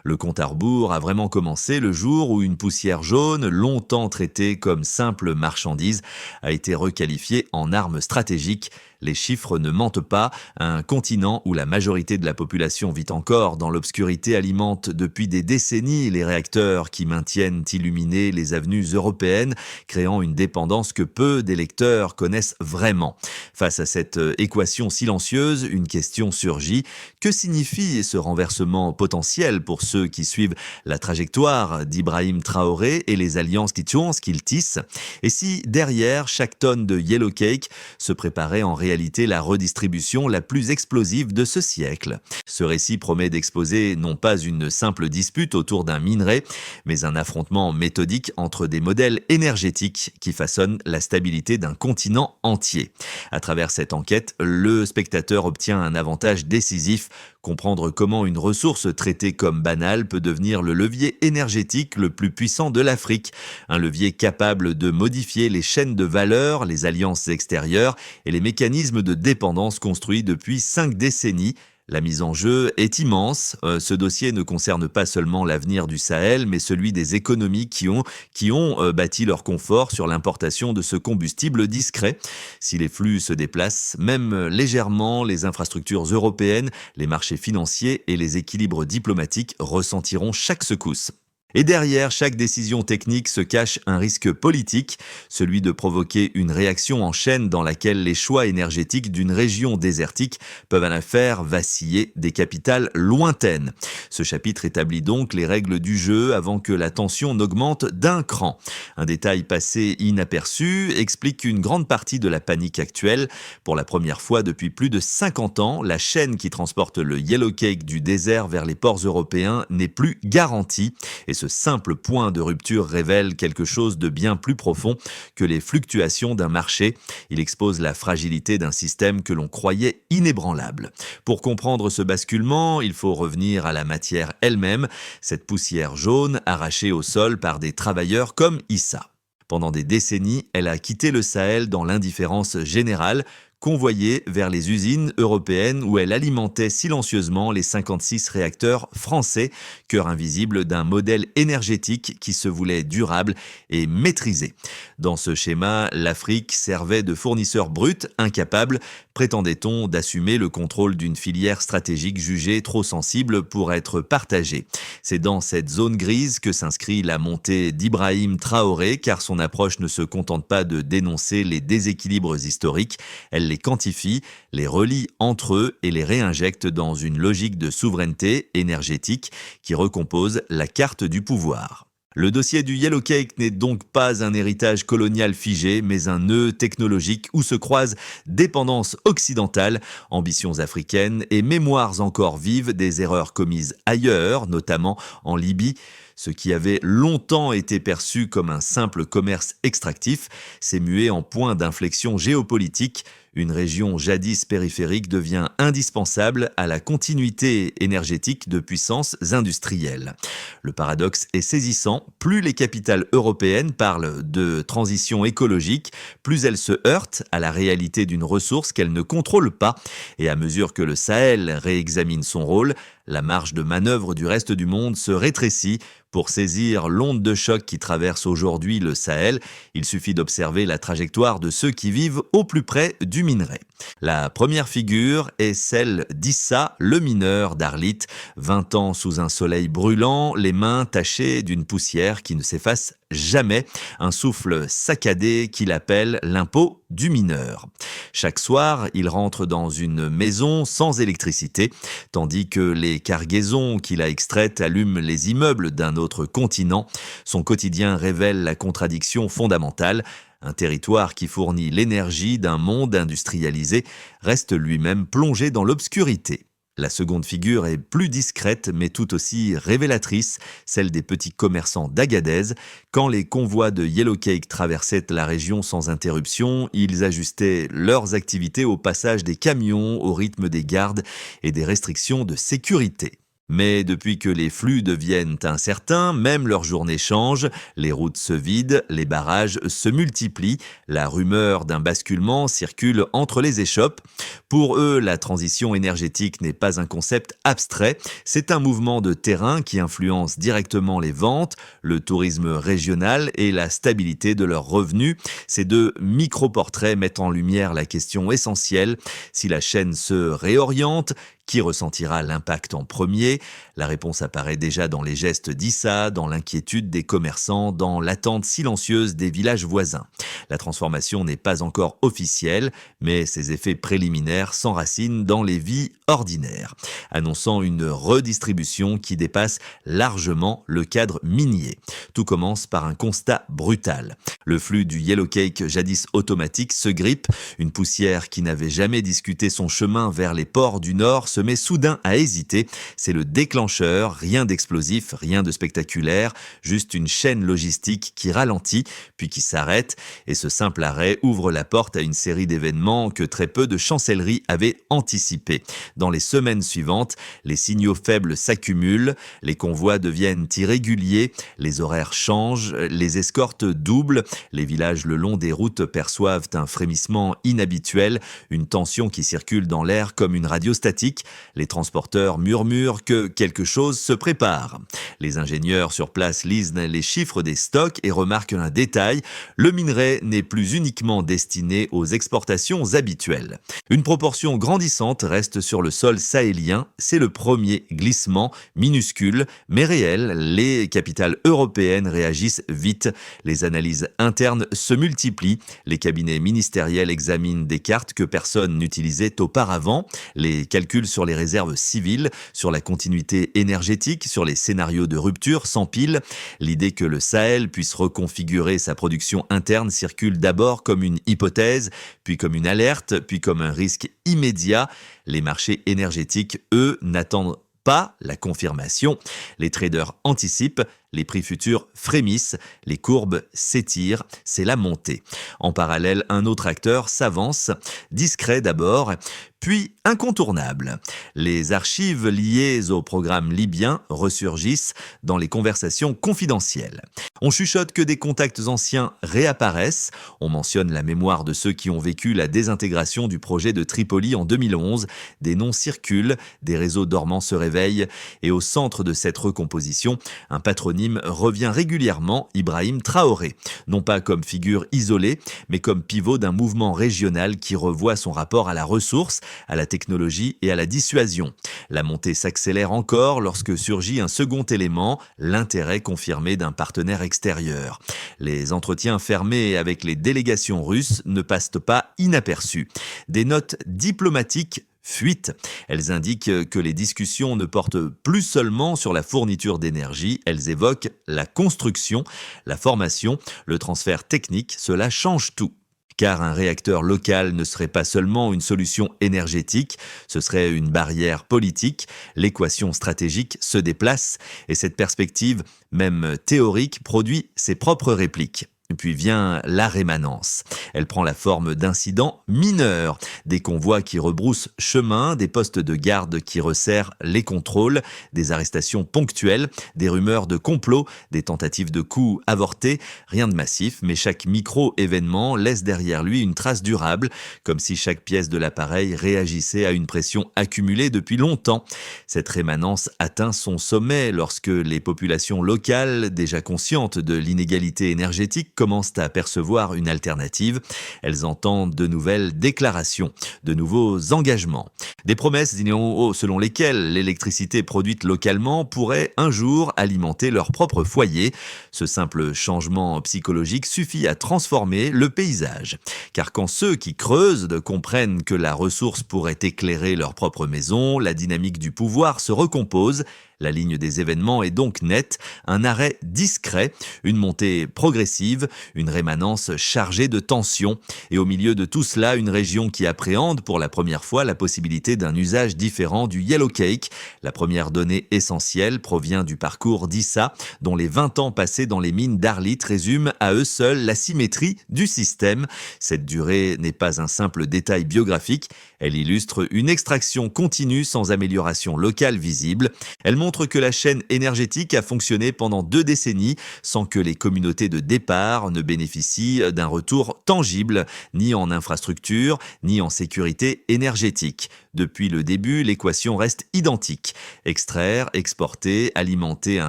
Le compte à rebours a vraiment commencé le jour où une poussière jaune, longtemps traitée comme simple marchandise, a été requalifiée en arme stratégique. Les chiffres ne mentent pas. Un continent où la majorité de la population vit encore dans l'obscurité alimente depuis des décennies les réacteurs qui maintiennent illuminés les avenues européennes, créant une dépendance que peu d'électeurs connaissent vraiment. Face à cette équation silencieuse, une question surgit. Que signifie ce renversement potentiel pour ceux qui suivent la trajectoire d'Ibrahim Traoré et les alliances qu'il tisse? Et si derrière chaque tonne de yellow cake se préparait en réalité la redistribution la plus explosive de ce siècle? Ce récit promet d'exposer non pas une simple dispute autour d'un minerai, mais un affrontement méthodique entre des modèles énergétiques qui façonnent la stabilité d'un continent entier. À travers cette enquête, le spectateur obtient un avantage décisif: comprendre comment une ressource traitée comme banale peut devenir le levier énergétique le plus puissant de l'Afrique. Un levier capable de modifier les chaînes de valeur, les alliances extérieures et les mécanismes de dépendance construits depuis 5 décennies. La mise en jeu est immense. Ce dossier ne concerne pas seulement l'avenir du Sahel, mais celui des économies qui ont bâti leur confort sur l'importation de ce combustible discret. Si les flux se déplacent, même légèrement, les infrastructures européennes, les marchés financiers et les équilibres diplomatiques ressentiront chaque secousse. Et derrière chaque décision technique se cache un risque politique, celui de provoquer une réaction en chaîne dans laquelle les choix énergétiques d'une région désertique peuvent à la faire vaciller des capitales lointaines. Ce chapitre établit donc les règles du jeu avant que la tension n'augmente d'un cran. Un détail passé inaperçu explique une grande partie de la panique actuelle. Pour la première fois depuis plus de 50 ans, la chaîne qui transporte le yellow cake du désert vers les ports européens n'est plus garantie. Et ce simple point de rupture révèle quelque chose de bien plus profond que les fluctuations d'un marché. Il expose la fragilité d'un système que l'on croyait inébranlable. Pour comprendre ce basculement, il faut revenir à la matière elle-même, cette poussière jaune arrachée au sol par des travailleurs comme Issa. Pendant des décennies, elle a quitté le Sahel dans l'indifférence générale, convoyée vers les usines européennes où elle alimentait silencieusement les 56 réacteurs français, cœur invisible d'un modèle énergétique qui se voulait durable et maîtrisé. Dans ce schéma, l'Afrique servait de fournisseur brut, incapable, prétendait-on, d'assumer le contrôle d'une filière stratégique jugée trop sensible pour être partagée. C'est dans cette zone grise que s'inscrit la montée d'Ibrahim Traoré, car son approche ne se contente pas de dénoncer les déséquilibres historiques, elle les quantifie, les relie entre eux et les réinjecte dans une logique de souveraineté énergétique qui recompose la carte du pouvoir. Le dossier du Yellow Cake n'est donc pas un héritage colonial figé, mais un nœud technologique où se croisent dépendance occidentale, ambitions africaines et mémoires encore vives des erreurs commises ailleurs, notamment en Libye. Ce qui avait longtemps été perçu comme un simple commerce extractif s'est mué en point d'inflexion géopolitique. Une région jadis périphérique devient indispensable à la continuité énergétique de puissances industrielles. Le paradoxe est saisissant. Plus les capitales européennes parlent de transition écologique, plus elles se heurtent à la réalité d'une ressource qu'elles ne contrôlent pas. Et à mesure que le Sahel réexamine son rôle, la marge de manœuvre du reste du monde se rétrécit. Pour saisir l'onde de choc qui traverse aujourd'hui le Sahel, il suffit d'observer la trajectoire de ceux qui vivent au plus près du minerai. La première figure est celle d'Issa, le mineur d'Arlit, 20 ans sous un soleil brûlant, les mains tachées d'une poussière qui ne s'efface jamais, un souffle saccadé qu'il appelle l'impôt du mineur. Chaque soir, il rentre dans une maison sans électricité, tandis que les cargaisons qu'il a extraites allument les immeubles d'un autre continent. Son quotidien révèle la contradiction fondamentale. Un territoire qui fournit l'énergie d'un monde industrialisé reste lui-même plongé dans l'obscurité. La seconde figure est plus discrète mais tout aussi révélatrice, celle des petits commerçants d'Agadez. Quand les convois de Yellow Cake traversaient la région sans interruption, ils ajustaient leurs activités au passage des camions, au rythme des gardes et des restrictions de sécurité. Mais depuis que les flux deviennent incertains, même leurs journées changent, les routes se vident, les barrages se multiplient, la rumeur d'un basculement circule entre les échoppes. Pour eux, la transition énergétique n'est pas un concept abstrait, c'est un mouvement de terrain qui influence directement les ventes, le tourisme régional et la stabilité de leurs revenus. Ces deux micro-portraits mettent en lumière la question essentielle: si la chaîne se réoriente, qui ressentira l'impact en premier? La réponse apparaît déjà dans les gestes d'Issa, dans l'inquiétude des commerçants, dans l'attente silencieuse des villages voisins. La transformation n'est pas encore officielle, mais ses effets préliminaires s'enracinent dans les vies ordinaires, annonçant une redistribution qui dépasse largement le cadre minier. Tout commence par un constat brutal. Le flux du Yellow Cake, jadis automatique, se grippe. Une poussière qui n'avait jamais discuté son chemin vers les ports du Nord se met soudain à hésiter. C'est le déclencheur, rien d'explosif, rien de spectaculaire, juste une chaîne logistique qui ralentit, puis qui s'arrête, et ce simple arrêt ouvre la porte à une série d'événements que très peu de chancelleries avaient anticipés. Dans les semaines suivantes, les signaux faibles s'accumulent, les convois deviennent irréguliers, les horaires changent, les escortes doublent, les villages le long des routes perçoivent un frémissement inhabituel, une tension qui circule dans l'air comme une radio statique. Les transporteurs murmurent que quelque chose se prépare. Les ingénieurs sur place lisent les chiffres des stocks et remarquent un détail: le minerai n'est plus uniquement destiné aux exportations habituelles. Une proportion grandissante reste sur le sol sahélien. C'est le premier glissement, minuscule mais réel. Les capitales européennes réagissent vite. Les analyses internes se multiplient. Les cabinets ministériels examinent des cartes que personne n'utilisait auparavant. Les calculs sur les réserves civiles, sur la continuité énergétique, sur les scénarios de rupture s'empilent. L'idée que le Sahel puisse reconfigurer sa production interne circule d'abord comme une hypothèse, puis comme une alerte, puis comme un risque immédiat. Les marchés énergétiques, eux, n'attendent pas la confirmation. Les traders anticipent, les prix futurs frémissent, les courbes s'étirent, c'est la montée. En parallèle, un autre acteur s'avance, discret d'abord, puis incontournable. Les archives liées au programme libyen ressurgissent dans les conversations confidentielles. On chuchote que des contacts anciens réapparaissent, on mentionne la mémoire de ceux qui ont vécu la désintégration du projet de Tripoli en 2011, des noms circulent, des réseaux dormants se réveillent, et au centre de cette recomposition, un patronyme revient régulièrement: Ibrahim Traoré, non pas comme figure isolée, mais comme pivot d'un mouvement régional qui revoit son rapport à la ressource, à la technologie et à la dissuasion. La montée s'accélère encore lorsque surgit un second élément, l'intérêt confirmé d'un partenaire extérieur. Les entretiens fermés avec les délégations russes ne passent pas inaperçus. Des notes diplomatiques fuitent. Elles indiquent que les discussions ne portent plus seulement sur la fourniture d'énergie, elles évoquent la construction, la formation, le transfert technique. Cela change tout. Car un réacteur local ne serait pas seulement une solution énergétique, ce serait une barrière politique. L'équation stratégique se déplace et cette perspective, même théorique, produit ses propres répliques. Puis vient la rémanence. Elle prend la forme d'incidents mineurs, des convois qui rebroussent chemin, des postes de garde qui resserrent les contrôles, des arrestations ponctuelles, des rumeurs de complot, des tentatives de coups avortés. Rien de massif, mais chaque micro-événement laisse derrière lui une trace durable, comme si chaque pièce de l'appareil réagissait à une pression accumulée depuis longtemps. Cette rémanence atteint son sommet lorsque les populations locales, déjà conscientes de l'inégalité énergétique, commencent à percevoir une alternative. Elles entendent de nouvelles déclarations, de nouveaux engagements. Des promesses selon lesquelles l'électricité produite localement pourrait un jour alimenter leur propre foyer. Ce simple changement psychologique suffit à transformer le paysage. Car quand ceux qui creusent comprennent que la ressource pourrait éclairer leur propre maison, la dynamique du pouvoir se recompose. La ligne des événements est donc nette, un arrêt discret, une montée progressive, une rémanence chargée de tensions. Et au milieu de tout cela, une région qui appréhende pour la première fois la possibilité d'un usage différent du yellow cake. La première donnée essentielle provient du parcours d'Issa, dont les 20 ans passés dans les mines d'Arlit résument à eux seuls la symétrie du système. Cette durée n'est pas un simple détail biographique, elle illustre une extraction continue sans amélioration locale visible. Elle montre que la chaîne énergétique a fonctionné pendant 2 décennies sans que les communautés de départ ne bénéficient d'un retour tangible, ni en infrastructure, ni en sécurité énergétique. Depuis le début, l'équation reste identique. Extraire, exporter, alimenter un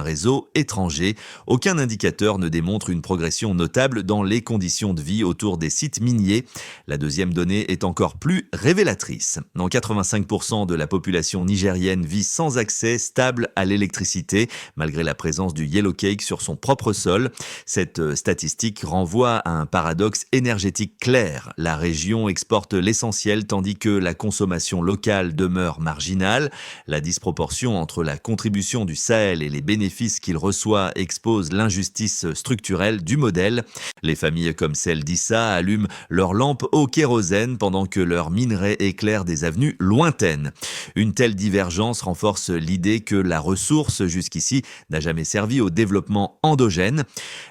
réseau étranger. Aucun indicateur ne démontre une progression notable dans les conditions de vie autour des sites miniers. La deuxième donnée est encore plus révélatrice. 85% de la population nigérienne vit sans accès stable à l'électricité, malgré la présence du yellow cake sur son propre sol. Cette statistique renvoie à un paradoxe énergétique clair. La région exporte l'essentiel tandis que la consommation locale demeure marginale. La disproportion entre la contribution du Sahel et les bénéfices qu'il reçoit expose l'injustice structurelle du modèle. Les familles comme celle d'Issa allument leurs lampes au kérosène pendant que leurs minerais éclairent des avenues lointaines. Une telle divergence renforce l'idée que la ressource jusqu'ici n'a jamais servi au développement endogène.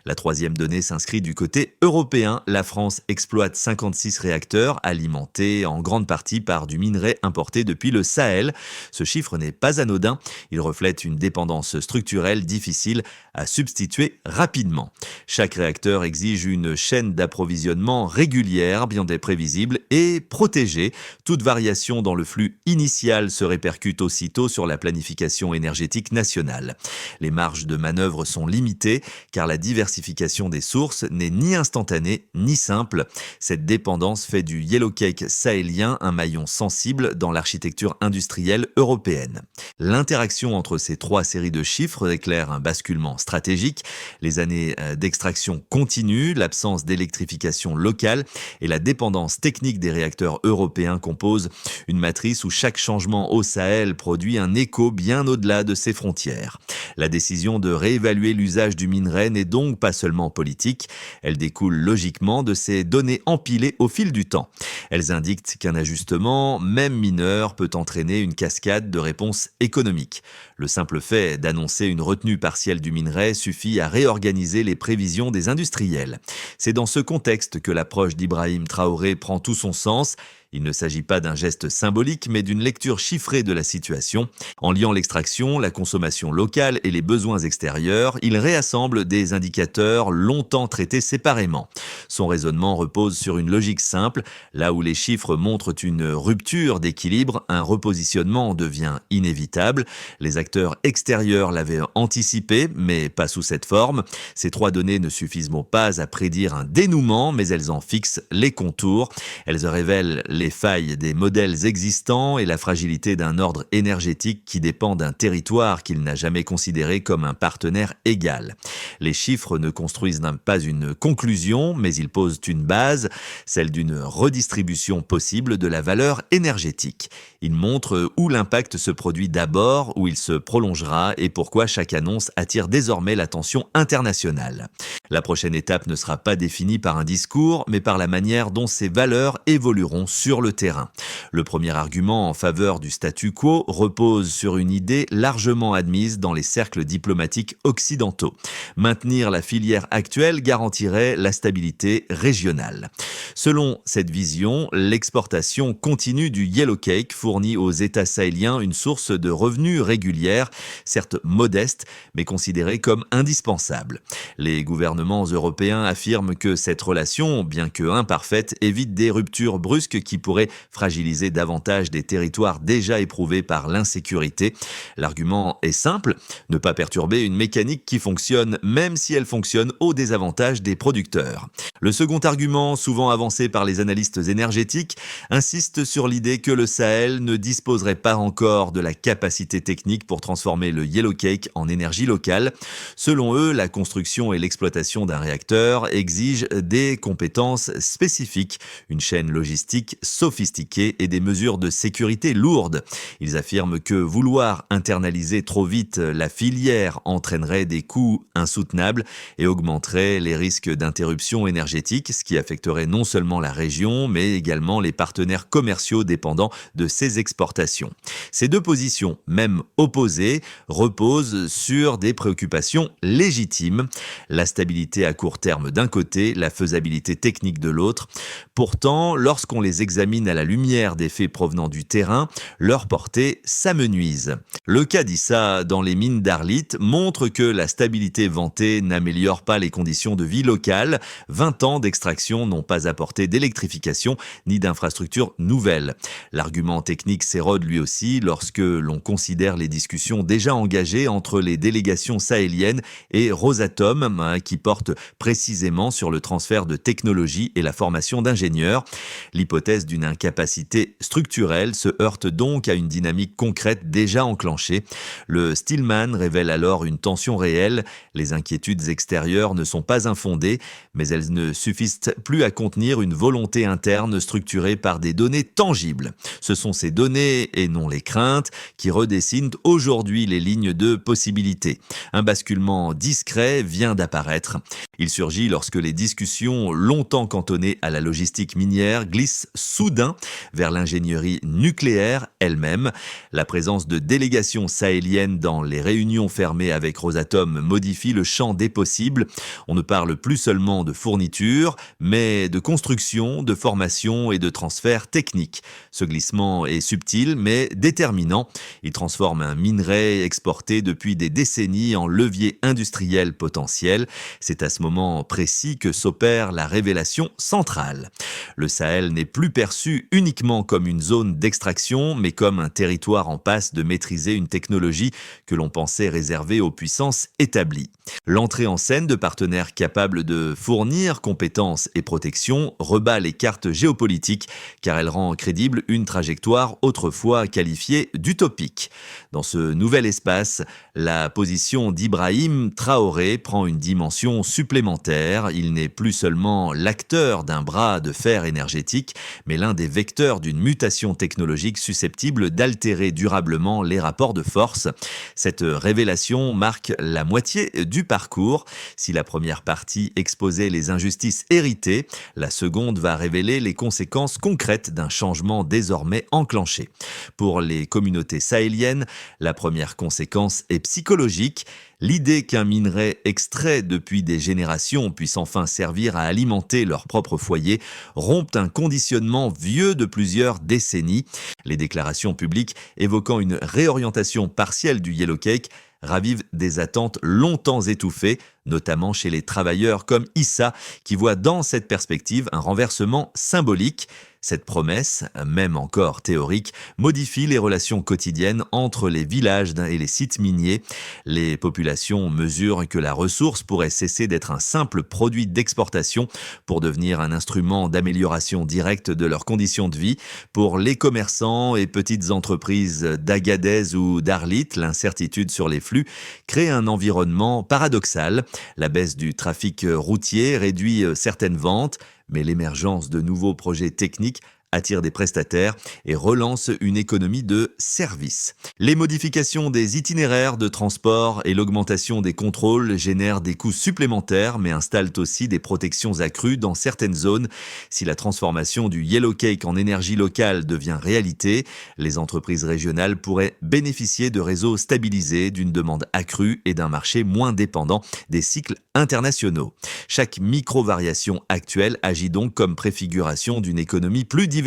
La troisième donnée s'inscrit du côté européen. La France exploite 56 réacteurs alimentés en grande partie par du minerai importé depuis le Sahel. Ce chiffre n'est pas anodin, il reflète une dépendance structurelle difficile à substituer rapidement. Chaque réacteur exige une chaîne d'approvisionnement régulière, bien prévisible et protégée. Toute variation dans le flux initial se répercute aussitôt sur la planification énergétique nationale. Les marges de manœuvre sont limitées car la diversification des sources n'est ni instantanée ni simple. Cette dépendance fait du yellow cake sahélien un maillon sensible dans l'architecture industrielle européenne. L'interaction entre ces 3 séries de chiffres éclaire un basculement stratégique. Les années d'extraction continue, l'absence d'électrification locale et la dépendance technique des réacteurs européens composent une matrice où chaque changement au Sahel produit un écho bien au-delà de ses frontières. La décision de réévaluer l'usage du minerai n'est donc pas seulement politique, elle découle logiquement de ces données empilées au fil du temps. Elles indiquent qu'un ajustement, même mineur, peut entraîner une cascade de réponses économiques. Le simple fait d'annoncer une retenue partielle du minerai suffit à réorganiser les prévisions des industriels. C'est dans ce contexte que l'approche d'Ibrahim Traoré prend tout son sens. Il ne s'agit pas d'un geste symbolique, mais d'une lecture chiffrée de la situation. En liant l'extraction, la consommation locale et les besoins extérieurs, il réassemble des indicateurs longtemps traités séparément. Son raisonnement repose sur une logique simple. Là où les chiffres montrent une rupture d'équilibre, un repositionnement devient inévitable. Les acteurs extérieurs l'avaient anticipé, mais pas sous cette forme. Ces 3 données ne suffisent pas à prédire un dénouement, mais elles en fixent les contours. Elles révèlent les failles des modèles existants et la fragilité d'un ordre énergétique qui dépend d'un territoire qu'il n'a jamais considéré comme un partenaire égal. Les chiffres ne construisent pas une conclusion, mais ils posent une base, celle d'une redistribution possible de la valeur énergétique. Ils montrent où l'impact se produit d'abord, où il se prolongera et pourquoi chaque annonce attire désormais l'attention internationale. La prochaine étape ne sera pas définie par un discours, mais par la manière dont ces valeurs évolueront sur le terrain. Le premier argument en faveur du statu quo repose sur une idée largement admise dans les cercles diplomatiques occidentaux. Maintenir la filière actuelle garantirait la stabilité régionale. Selon cette vision, l'exportation continue du yellow cake fournit aux États sahéliens une source de revenus régulière, certes modeste, mais considérée comme indispensable. Les gouvernements européens affirment que cette relation, bien que imparfaite, évite des ruptures brusques qui pourraient fragiliser davantage des territoires déjà éprouvés par l'insécurité. L'argument est simple, ne pas perturber une mécanique qui fonctionne, même si elle fonctionne au désavantage des producteurs. Le second argument, souvent avancé par les analystes énergétiques, insiste sur l'idée que le Sahel ne disposerait pas encore de la capacité technique pour transformer le yellow cake en énergie locale. Selon eux, la construction et l'exploitation d'un réacteur exigent des compétences spécifiques, une chaîne logistique sophistiquées et des mesures de sécurité lourdes. Ils affirment que vouloir internaliser trop vite la filière entraînerait des coûts insoutenables et augmenterait les risques d'interruption énergétique, ce qui affecterait non seulement la région, mais également les partenaires commerciaux dépendants de ces exportations. Ces deux positions, même opposées, reposent sur des préoccupations légitimes. La stabilité à court terme d'un côté, la faisabilité technique de l'autre. Pourtant, lorsqu'on les examine à la lumière des faits provenant du terrain, leur portée s'amenuise. Le cas d'Issa dans les mines d'Arlit montre que la stabilité vantée n'améliore pas les conditions de vie locales. 20 ans d'extraction n'ont pas apporté d'électrification ni d'infrastructures nouvelles. L'argument technique s'érode lui aussi lorsque l'on considère les discussions déjà engagées entre les délégations sahéliennes et Rosatom, qui portent précisément sur le transfert de technologie et la formation d'ingénieurs. L'hypothèse d'une incapacité structurelle se heurte donc à une dynamique concrète déjà enclenchée. Le Stillman révèle alors une tension réelle. Les inquiétudes extérieures ne sont pas infondées, mais elles ne suffisent plus à contenir une volonté interne structurée par des données tangibles. Ce sont ces données, et non les craintes, qui redessinent aujourd'hui les lignes de possibilité. Un basculement discret vient d'apparaître. Il surgit lorsque les discussions, longtemps cantonnées à la logistique minière, glissent soudain vers l'ingénierie nucléaire elle-même. La présence de délégations sahéliennes dans les réunions fermées avec Rosatom modifie le champ des possibles. On ne parle plus seulement de fourniture, mais de construction, de formation et de transfert technique. Ce glissement est subtil mais déterminant. Il transforme un minerai exporté depuis des décennies en levier industriel potentiel. C'est à ce moment précis que s'opère la révélation centrale. Le Sahel n'est plus perçu uniquement comme une zone d'extraction, mais comme un territoire en passe de maîtriser une technologie que l'on pensait réservée aux puissances établies. L'entrée en scène de partenaires capables de fournir compétences et protection rebat les cartes géopolitiques, car elle rend crédible une trajectoire autrefois qualifiée d'utopique. Dans ce nouvel espace, la position d'Ibrahim Traoré prend une dimension supplémentaire. Il n'est plus seulement l'acteur d'un bras de fer énergétique, mais l'un des vecteurs d'une mutation technologique susceptible d'altérer durablement les rapports de force. Cette révélation marque la moitié du parcours. Si la première partie exposait les injustices héritées, la seconde va révéler les conséquences concrètes d'un changement désormais enclenché. Pour les communautés sahéliennes, la première conséquence est psychologique. L'idée qu'un minerai extrait depuis des générations puisse enfin servir à alimenter leur propre foyer rompt un conditionnement vieux de plusieurs décennies. Les déclarations publiques évoquant une réorientation partielle du Yellow Cake ravivent des attentes longtemps étouffées, notamment chez les travailleurs comme Issa, qui voit dans cette perspective un renversement symbolique. Cette promesse, même encore théorique, modifie les relations quotidiennes entre les villages et les sites miniers. Les populations mesurent que la ressource pourrait cesser d'être un simple produit d'exportation pour devenir un instrument d'amélioration directe de leurs conditions de vie. Pour les commerçants et petites entreprises d'Agadez ou d'Arlit, l'incertitude sur les flux crée un environnement paradoxal. La baisse du trafic routier réduit certaines ventes, mais l'émergence de nouveaux projets techniques attire des prestataires et relance une économie de services. Les modifications des itinéraires de transport et l'augmentation des contrôles génèrent des coûts supplémentaires mais installent aussi des protections accrues dans certaines zones. Si la transformation du Yellow Cake en énergie locale devient réalité, les entreprises régionales pourraient bénéficier de réseaux stabilisés, d'une demande accrue et d'un marché moins dépendant des cycles internationaux. Chaque micro-variation actuelle agit donc comme préfiguration d'une économie plus diversifiée.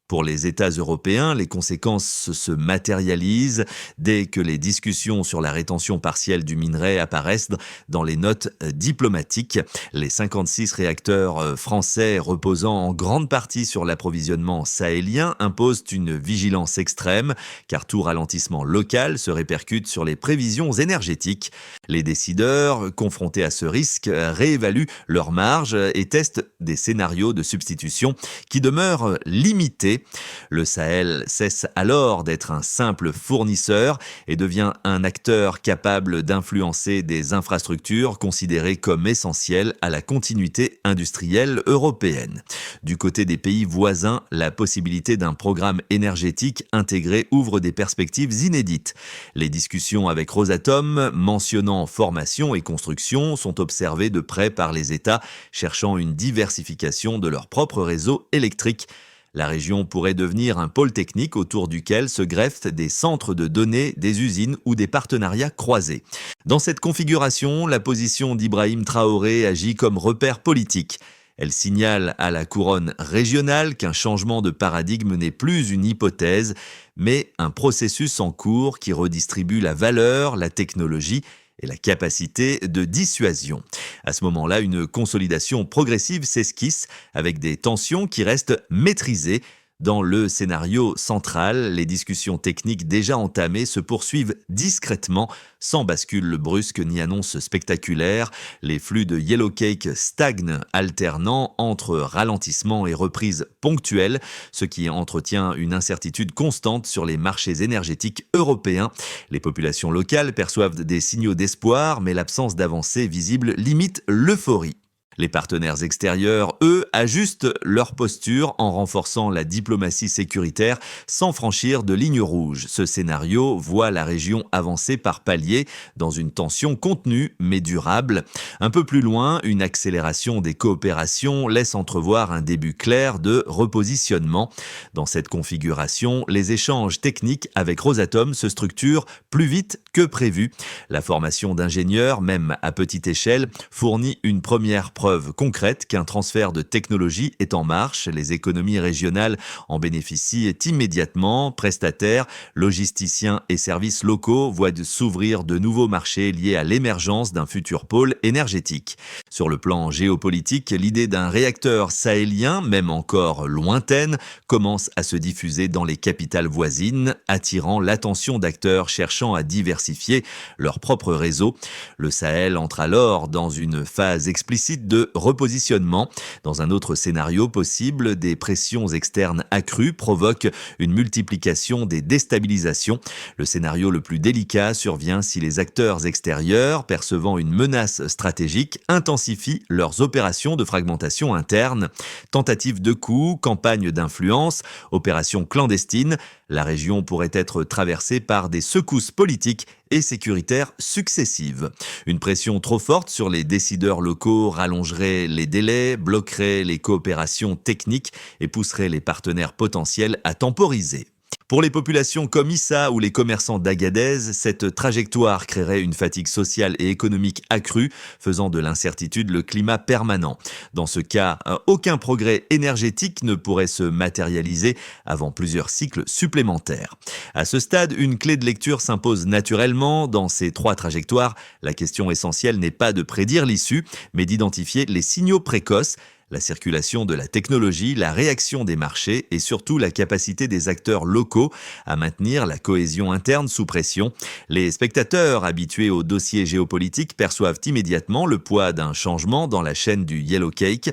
Pour les États européens, les conséquences se matérialisent dès que les discussions sur la rétention partielle du minerai apparaissent dans les notes diplomatiques. Les 56 réacteurs français reposant en grande partie sur l'approvisionnement sahélien imposent une vigilance extrême, car tout ralentissement local se répercute sur les prévisions énergétiques. Les décideurs, confrontés à ce risque, réévaluent leurs marges et testent des scénarios de substitution qui demeurent limités. installés. Le Sahel cesse alors d'être un simple fournisseur et devient un acteur capable d'influencer des infrastructures considérées comme essentielles à la continuité industrielle européenne. Du côté des pays voisins, la possibilité d'un programme énergétique intégré ouvre des perspectives inédites. Les discussions avec Rosatom, mentionnant formation et construction, sont observées de près par les États cherchant une diversification de leur propre réseau électrique. La région pourrait devenir un pôle technique autour duquel se greffent des centres de données, des usines ou des partenariats croisés. Dans cette configuration, la position d'Ibrahim Traoré agit comme repère politique. Elle signale à la couronne régionale qu'un changement de paradigme n'est plus une hypothèse, mais un processus en cours qui redistribue la valeur, la technologie et la capacité de dissuasion. À ce moment-là, une consolidation progressive s'esquisse avec des tensions qui restent maîtrisées. Dans le scénario central, les discussions techniques déjà entamées se poursuivent discrètement, sans bascule brusque ni annonce spectaculaire. Les flux de Yellowcake stagnent, alternant entre ralentissement et reprise ponctuelle, ce qui entretient une incertitude constante sur les marchés énergétiques européens. Les populations locales perçoivent des signaux d'espoir, mais l'absence d'avancée visible limite l'euphorie. Les partenaires extérieurs, eux, ajustent leur posture en renforçant la diplomatie sécuritaire sans franchir de ligne rouge. Ce scénario voit la région avancer par paliers dans une tension contenue mais durable. Un peu plus loin, une accélération des coopérations laisse entrevoir un début clair de repositionnement. Dans cette configuration, les échanges techniques avec Rosatom se structurent plus vite que prévu. La formation d'ingénieurs, même à petite échelle, fournit une première preuve concrète qu'un transfert de technologie est en marche. Les économies régionales en bénéficient immédiatement. Prestataires, logisticiens et services locaux voient s'ouvrir de nouveaux marchés liés à l'émergence d'un futur pôle énergétique. Sur le plan géopolitique, l'idée d'un réacteur sahélien, même encore lointaine, commence à se diffuser dans les capitales voisines, attirant l'attention d'acteurs cherchant à diversifier leur propre réseau. Le Sahel entre alors dans une phase explicite de repositionnement. Dans un autre scénario possible, des pressions externes accrues provoquent une multiplication des déstabilisations. Le scénario le plus délicat survient si les acteurs extérieurs, percevant une menace stratégique, intensifient leurs opérations de fragmentation interne. Tentatives de coup, campagnes d'influence, opérations clandestines, la région pourrait être traversée par des secousses politiques et sécuritaires successives. Une pression trop forte sur les décideurs locaux rallongerait les délais, bloquerait les coopérations techniques et pousserait les partenaires potentiels à temporiser. Pour les populations comme Issa ou les commerçants d'Agadez, cette trajectoire créerait une fatigue sociale et économique accrue, faisant de l'incertitude le climat permanent. Dans ce cas, aucun progrès énergétique ne pourrait se matérialiser avant plusieurs cycles supplémentaires. À ce stade, une clé de lecture s'impose naturellement. Dans ces trois trajectoires, la question essentielle n'est pas de prédire l'issue, mais d'identifier les signaux précoces. La circulation de la technologie, la réaction des marchés et surtout la capacité des acteurs locaux à maintenir la cohésion interne sous pression. Les spectateurs habitués aux dossiers géopolitiques perçoivent immédiatement le poids d'un changement dans la chaîne du Yellowcake.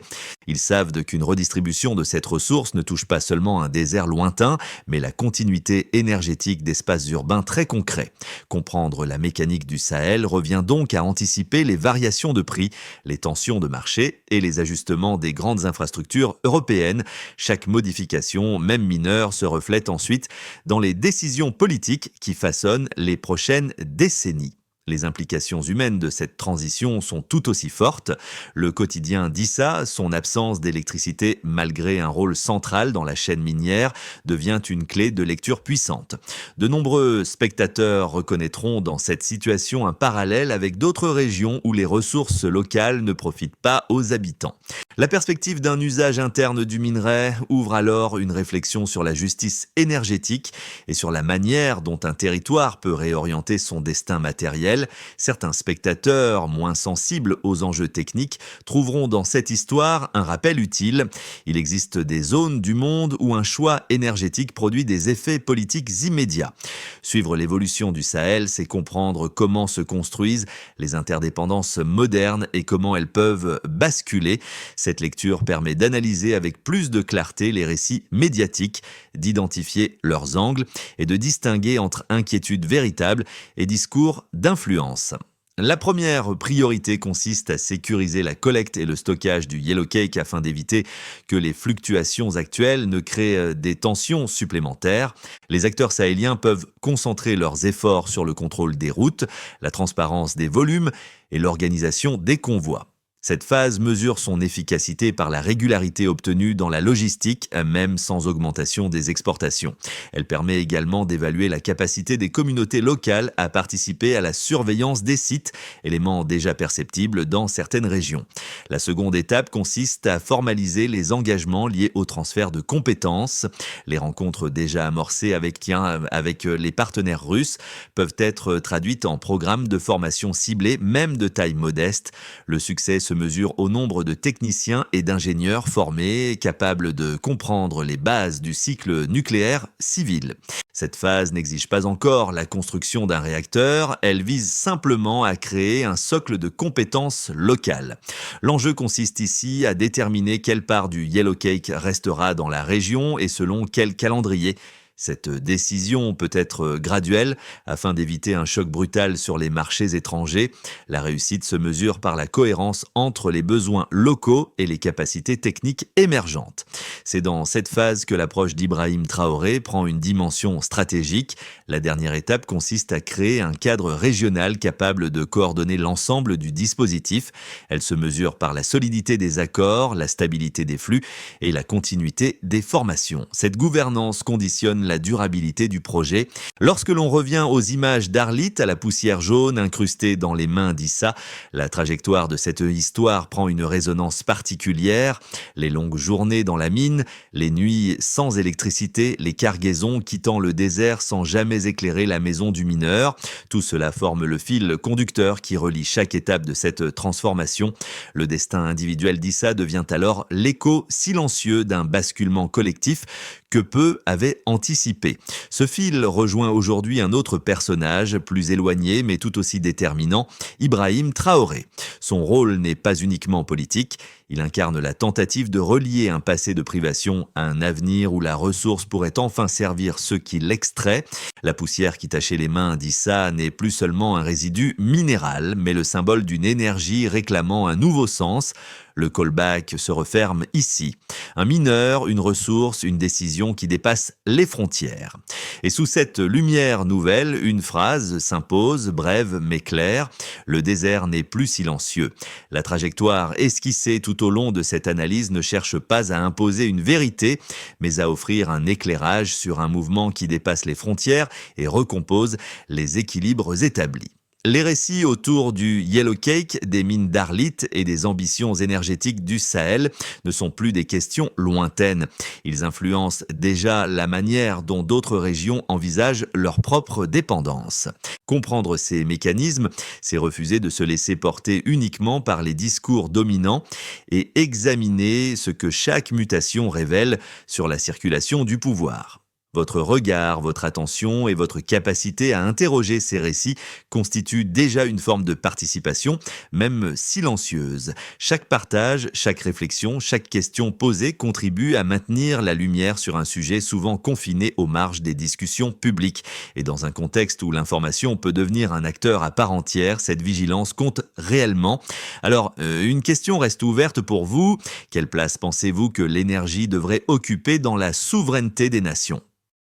Ils savent qu'une redistribution de cette ressource ne touche pas seulement un désert lointain, mais la continuité énergétique d'espaces urbains très concrets. Comprendre la mécanique du Sahel revient donc à anticiper les variations de prix, les tensions de marché et les ajustements des grandes infrastructures européennes. Chaque modification, même mineure, se reflète ensuite dans les décisions politiques qui façonnent les prochaines décennies. Les implications humaines de cette transition sont tout aussi fortes. Le quotidien d'Issa, son absence d'électricité malgré un rôle central dans la chaîne minière, devient une clé de lecture puissante. De nombreux spectateurs reconnaîtront dans cette situation un parallèle avec d'autres régions où les ressources locales ne profitent pas aux habitants. La perspective d'un usage interne du minerai ouvre alors une réflexion sur la justice énergétique et sur la manière dont un territoire peut réorienter son destin matériel. Sahel. Certains spectateurs, moins sensibles aux enjeux techniques, trouveront dans cette histoire un rappel utile. Il existe des zones du monde où un choix énergétique produit des effets politiques immédiats. Suivre l'évolution du Sahel, c'est comprendre comment se construisent les interdépendances modernes et comment elles peuvent basculer. Cette lecture permet d'analyser avec plus de clarté les récits médiatiques, d'identifier leurs angles et de distinguer entre inquiétudes véritables et discours d'influence. La première priorité consiste à sécuriser la collecte et le stockage du yellowcake afin d'éviter que les fluctuations actuelles ne créent des tensions supplémentaires. Les acteurs sahéliens peuvent concentrer leurs efforts sur le contrôle des routes, la transparence des volumes et l'organisation des convois. Cette phase mesure son efficacité par la régularité obtenue dans la logistique, même sans augmentation des exportations. Elle permet également d'évaluer la capacité des communautés locales à participer à la surveillance des sites, élément déjà perceptible dans certaines régions. La seconde étape consiste à formaliser les engagements liés au transfert de compétences. Les rencontres déjà amorcées avec les partenaires russes peuvent être traduites en programmes de formation ciblés, même de taille modeste. Le succès se mesure au nombre de techniciens et d'ingénieurs formés, capables de comprendre les bases du cycle nucléaire civil. Cette phase n'exige pas encore la construction d'un réacteur, elle vise simplement à créer un socle de compétences locales. L'enjeu consiste ici à déterminer quelle part du yellowcake restera dans la région et selon quel calendrier. Cette décision peut être graduelle afin d'éviter un choc brutal sur les marchés étrangers. La réussite se mesure par la cohérence entre les besoins locaux et les capacités techniques émergentes. C'est dans cette phase que l'approche d'Ibrahim Traoré prend une dimension stratégique. La dernière étape consiste à créer un cadre régional capable de coordonner l'ensemble du dispositif. Elle se mesure par la solidité des accords, la stabilité des flux et la continuité des formations. Cette gouvernance conditionne la durabilité du projet. Lorsque l'on revient aux images d'Arlit à la poussière jaune incrustée dans les mains d'Issa, la trajectoire de cette histoire prend une résonance particulière. Les longues journées dans la mine, les nuits sans électricité, les cargaisons quittant le désert sans jamais éclairer la maison du mineur, tout cela forme le fil conducteur qui relie chaque étape de cette transformation. Le destin individuel d'Issa devient alors l'écho silencieux d'un basculement collectif que peu avaient anticipé. Ce fil rejoint aujourd'hui un autre personnage, plus éloigné mais tout aussi déterminant, Ibrahim Traoré. Son rôle n'est pas uniquement politique, il incarne la tentative de relier un passé de privation à un avenir où la ressource pourrait enfin servir ceux qui l'extraient. La poussière qui tachait les mains d'Issa n'est plus seulement un résidu minéral, mais le symbole d'une énergie réclamant un nouveau sens. Le callback se referme ici. Un mineur, une ressource, une décision qui dépasse les frontières. Et sous cette lumière nouvelle, une phrase s'impose, brève mais claire. Le désert n'est plus silencieux. La trajectoire esquissée tout au long de cette analyse ne cherche pas à imposer une vérité, mais à offrir un éclairage sur un mouvement qui dépasse les frontières et recompose les équilibres établis. Les récits autour du yellowcake, des mines d'Arlit et des ambitions énergétiques du Sahel ne sont plus des questions lointaines. Ils influencent déjà la manière dont d'autres régions envisagent leur propre dépendance. Comprendre ces mécanismes, c'est refuser de se laisser porter uniquement par les discours dominants et examiner ce que chaque mutation révèle sur la circulation du pouvoir. Votre regard, votre attention et votre capacité à interroger ces récits constituent déjà une forme de participation, même silencieuse. Chaque partage, chaque réflexion, chaque question posée contribue à maintenir la lumière sur un sujet souvent confiné aux marges des discussions publiques. Et dans un contexte où l'information peut devenir un acteur à part entière, cette vigilance compte réellement. Alors, une question reste ouverte pour vous. Quelle place pensez-vous que l'énergie devrait occuper dans la souveraineté des nations ?